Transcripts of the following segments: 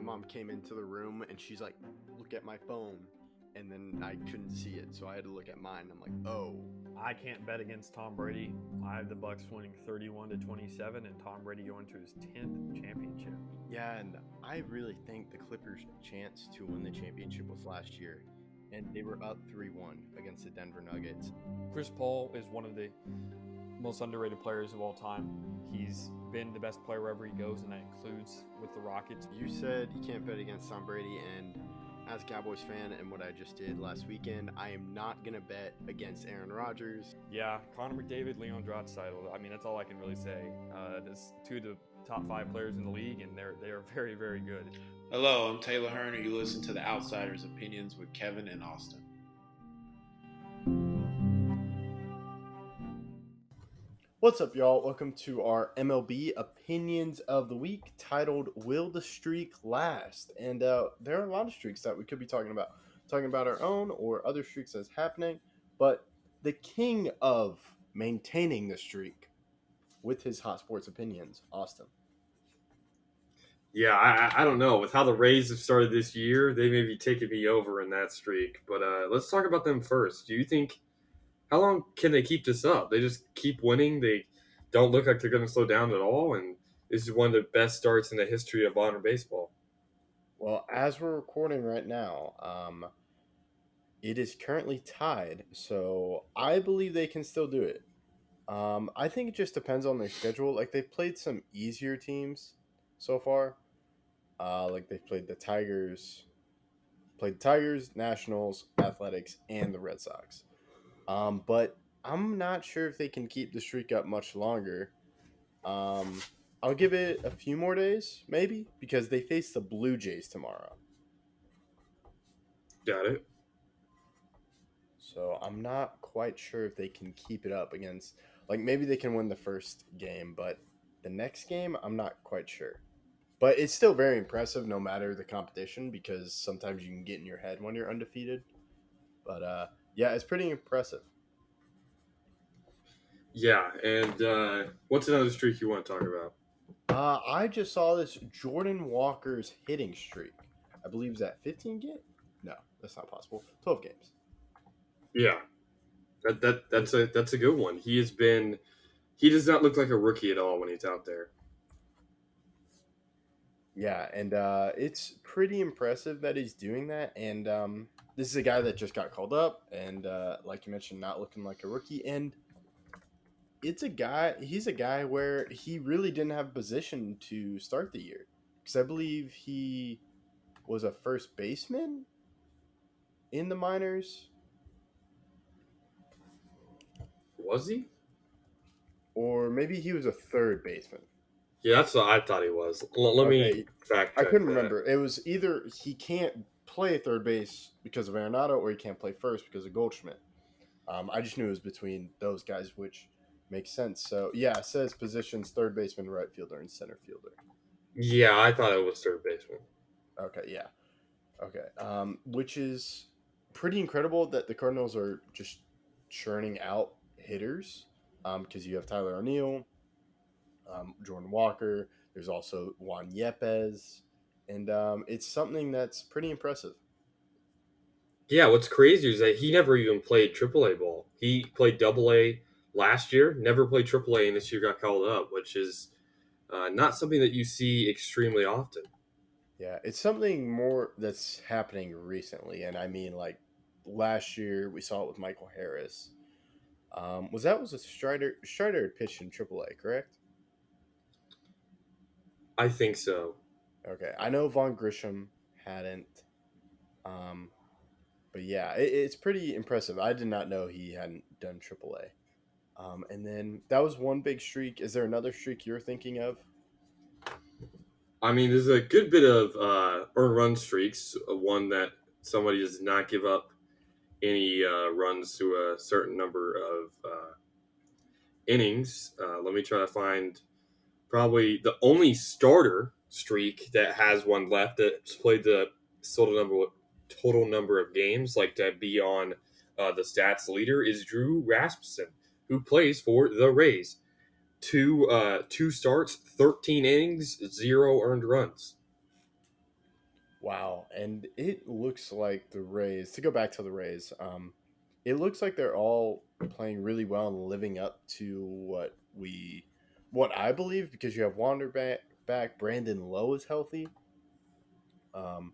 mom came into the room and she's like, look at my phone. And then I couldn't see it, so I had to look at mine. I'm like, oh. I can't bet against Tom Brady. I have the Bucks winning 31-27 and Tom Brady going to his 10th championship. Yeah, and I really think the Clippers' chance to win the championship was last year. And they were up 3-1 against the Denver Nuggets. Chris Paul is one of the most underrated players of all time. He's been the best player wherever he goes, and that includes with the Rockets. You said you can't bet against Tom Brady, and as a Cowboys fan and what I just did last weekend, I am not going to bet against Aaron Rodgers. Yeah, Connor McDavid, Leon Draisaitl. I mean, that's all I can really say. There's two of the top 5 players in the league, and they are very, very good. Hello, I'm Taylor Hearn, and you listen to The Outsiders' Opinions with Kevin and Austin. What's up, y'all? Welcome to our MLB Opinions of the Week, titled Will the Streak Last? And there are a lot of streaks that we could be talking about our own or other streaks that's happening, but the king of maintaining the streak with his hot sports opinions, Austin. Yeah, I don't know. With how the Rays have started this year, they may be taking me over in that streak. But let's talk about them first. Do you think, how long can they keep this up? They just keep winning. They don't look like they're going to slow down at all. And this is one of the best starts in the history of modern baseball. Well, as we're recording right now, it is currently tied. So I believe they can still do it. I think it just depends on their schedule. Like, they've played some easier teams so far. Like, they've played the Tigers, Nationals, Athletics, and the Red Sox. But I'm not sure if they can keep the streak up much longer. I'll give it a few more days, maybe, because they face the Blue Jays tomorrow. Got it. So I'm not quite sure if they can keep it up against, like, maybe they can win the first game, but the next game, I'm not quite sure. But it's still very impressive no matter the competition, because sometimes you can get in your head when you're undefeated. But, yeah, it's pretty impressive. Yeah, and what's another streak you want to talk about? I just saw this Jordan Walker's hitting streak. I believe is that 15 games? No, that's not possible. 12 games. Yeah, that's a good one. He does not look like a rookie at all when he's out there. Yeah, and it's pretty impressive that he's doing that. And this is a guy that just got called up, and like you mentioned, not looking like a rookie. And he's a guy where he really didn't have a position to start the year, because I believe he was a first baseman in the minors. Was he? Or maybe he was a third baseman. Yeah, that's what I thought he was. Let me fact check. I couldn't remember. It was either he can't play third base because of Arenado, or he can't play first because of Goldschmidt. I just knew it was between those guys, which makes sense. So, yeah, it says positions third baseman, right fielder, and center fielder. Yeah, I thought it was third baseman. Okay, yeah. Okay. Which is pretty incredible that the Cardinals are just churning out hitters, because you have Tyler O'Neill, Jordan Walker. There's also Juan Yepes, and it's something that's pretty impressive. Yeah, what's crazy is that he never even played AAA ball. He played AA last year, never played AAA, and this year got called up, which is not something that you see extremely often. Yeah, it's something more that's happening recently, and I mean, like, last year we saw it with Michael Harris. Was a Strider had pitched in AAA, correct? I think so. Okay, I know Von Grisham hadn't, but yeah, it's pretty impressive. I did not know he hadn't done AAA. And then that was one big streak. Is there another streak you're thinking of? I mean, there's a good bit of earned run streaks. One that somebody does not give up any runs to a certain number of innings. Let me try to find probably the only starter streak that has one left that's played the total number of games, like to be on the stats leader, is Drew Rasmussen, who plays for the Rays. Two starts, 13 innings, 0 earned runs. Wow, and it looks like the Rays. To go back to the Rays, it looks like they're all playing really well and living up to what I believe, because you have Wander back, Brandon Lowe is healthy, um,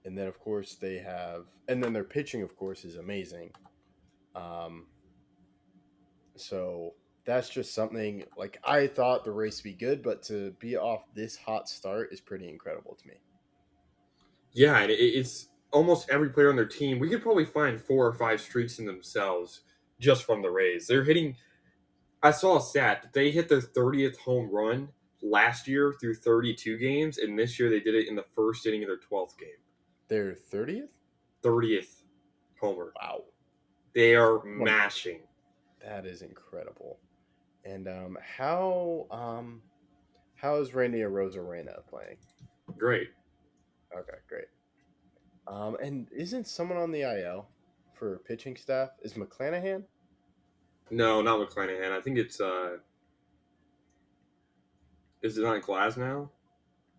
and then of course and then their pitching, of course, is amazing. Um, so that's just something like I thought the Rays to be good, but to be off this hot start is pretty incredible to me. Yeah, and it's almost every player on their team. We could probably find 4 or 5 streaks in themselves just from the Rays. They're hitting. I saw a stat that they hit their 30th home run last year through 32 games, and this year they did it in the first inning of their 12th game. Their 30th? 30th homer. Wow. They are mashing. That is incredible. And how is Randy Arozarena playing? Great. Okay, great. And isn't someone on the IL for pitching staff? Is McClanahan? No, not McClanahan. I think it's is it not Glass now?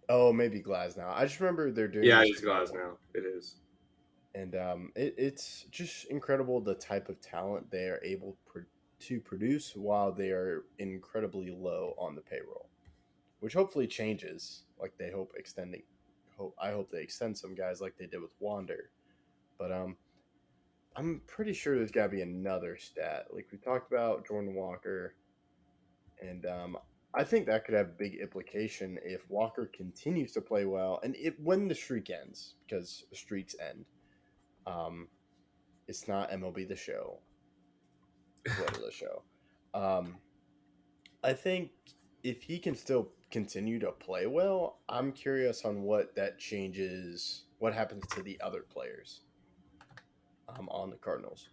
Oh, maybe Glasnow. I just remember they're doing. Yeah, this it's Glass now. It is. And it's just incredible the type of talent they are able to produce while they are incredibly low on the payroll, which hopefully changes. Like they hope extending. I hope they extend some guys like they did with Wander, but I'm pretty sure there's got to be another stat. Like we talked about Jordan Walker, and I think that could have big implication if Walker continues to play well, and when the streak ends, because the streaks end. It's not MLB the Show. What the show? I think if he can still continue to play well, I'm curious on what that changes. What happens to the other players on the Cardinals?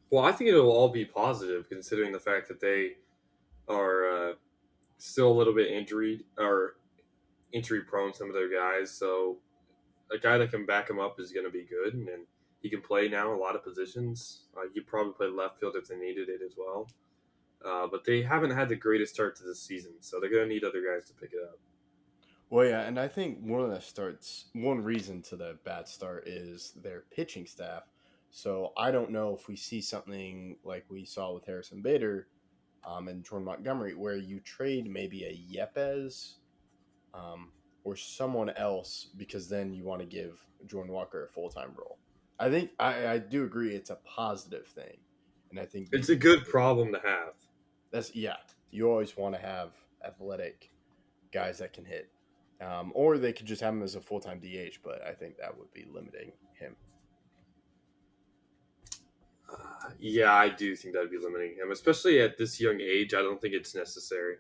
Well, I think it'll all be positive considering the fact that they are still a little bit injury prone, some of their guys. So a guy that can back him up is going to be good, and he can play now a lot of positions. He could probably play left field if they needed it as well. But they haven't had the greatest start to the season, so they're going to need other guys to pick it up. Well, yeah, and I think one reason to the bad start is their pitching staff. So I don't know if we see something like we saw with Harrison Bader and Jordan Montgomery, where you trade maybe a Yepes or someone else, because then you want to give Jordan Walker a full-time role. I think I do agree it's a positive thing, and I think it's a good problem to have. You always want to have athletic guys that can hit, or they could just have him as a full-time DH, but I think that would be limiting him. Yeah, I do think that would be limiting him, especially at this young age. I don't think it's necessary.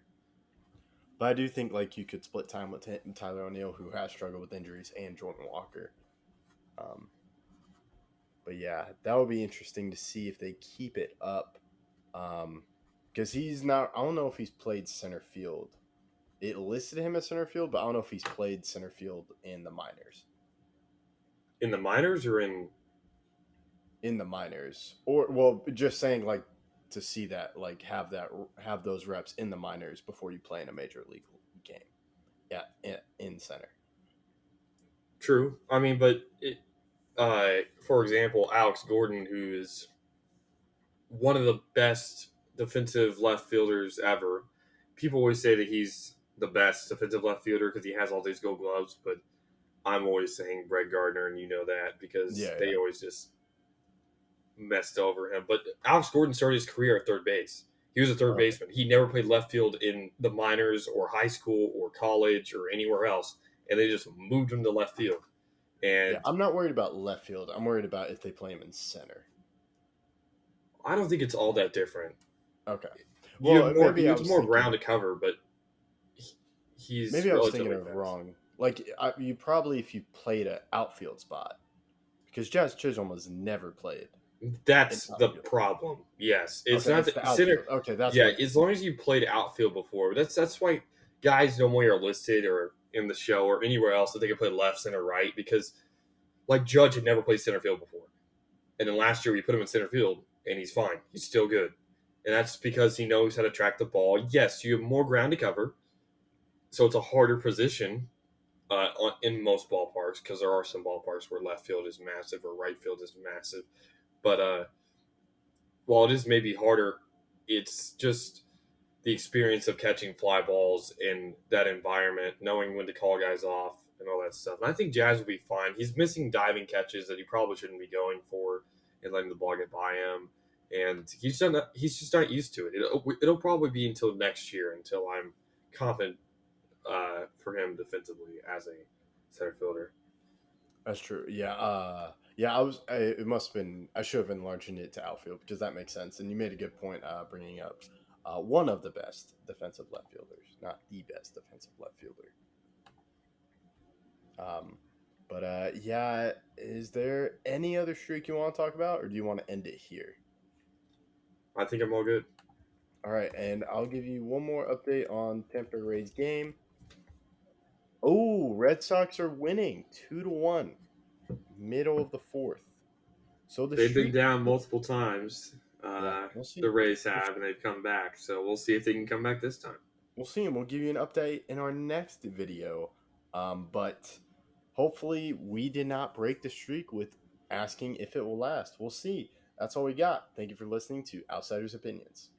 But I do think like you could split time with Tyler O'Neill, who has struggled with injuries, and Jordan Walker. But yeah, that would be interesting to see if they keep it up. Because he's not. I don't know if he's played center field. It listed him as center field, but I don't know if he's played center field in the minors. In the minors or in the minors, or well, just saying like to see that, like have those reps in the minors before you play in a major league game. Yeah, in center. True. I mean, but for example, Alex Gordon, who is one of the best defensive left fielders ever. People always say that he's the best defensive left fielder because he has all these gold gloves, but I'm always saying Brett Gardner, and you know that because they always just messed over him. But Alex Gordon started his career at third base. He was a third baseman. He never played left field in the minors or high school or college or anywhere else, and they just moved him to left field. And I'm not worried about left field. I'm worried about if they play him in center. I don't think it's all that different. Okay. Well, he has more ground to cover, but he's maybe I was thinking of wrong. Like you probably if you played an outfield spot, because Jazz Chisholm was never played. That's the problem. Yes, it's not the center. Okay, that's as long as you played outfield before. That's why guys normally are listed or in the show or anywhere else that they can play left, center, right, because like Judge had never played center field before, and then last year we put him in center field and he's fine. He's still good, and that's because he knows how to track the ball. Yes, you have more ground to cover, so it's a harder position. in most ballparks, because there are some ballparks where left field is massive or right field is massive. But while it is maybe harder, it's just the experience of catching fly balls in that environment, knowing when to call guys off and all that stuff. And I think Jazz will be fine. He's missing diving catches that he probably shouldn't be going for and letting the ball get by him. And he's just not used to it. It'll probably be until next year until I'm confident for him defensively as a center fielder. That's true. Yeah. It must have been. I should have enlarged it to outfield because that makes sense. And you made a good point bringing up one of the best defensive left fielders, not the best defensive left fielder. Is there any other streak you want to talk about, or do you want to end it here? I think I'm all good. All right, and I'll give you one more update on Tampa Ray's game. Oh, Red Sox are winning 2-1, middle of the fourth. So They've been down multiple times. We'll see. The Rays have, and they've come back. So we'll see if they can come back this time. We'll see, and we'll give you an update in our next video. But hopefully we did not break the streak with asking if it will last. We'll see. That's all we got. Thank you for listening to Outsiders Opinions.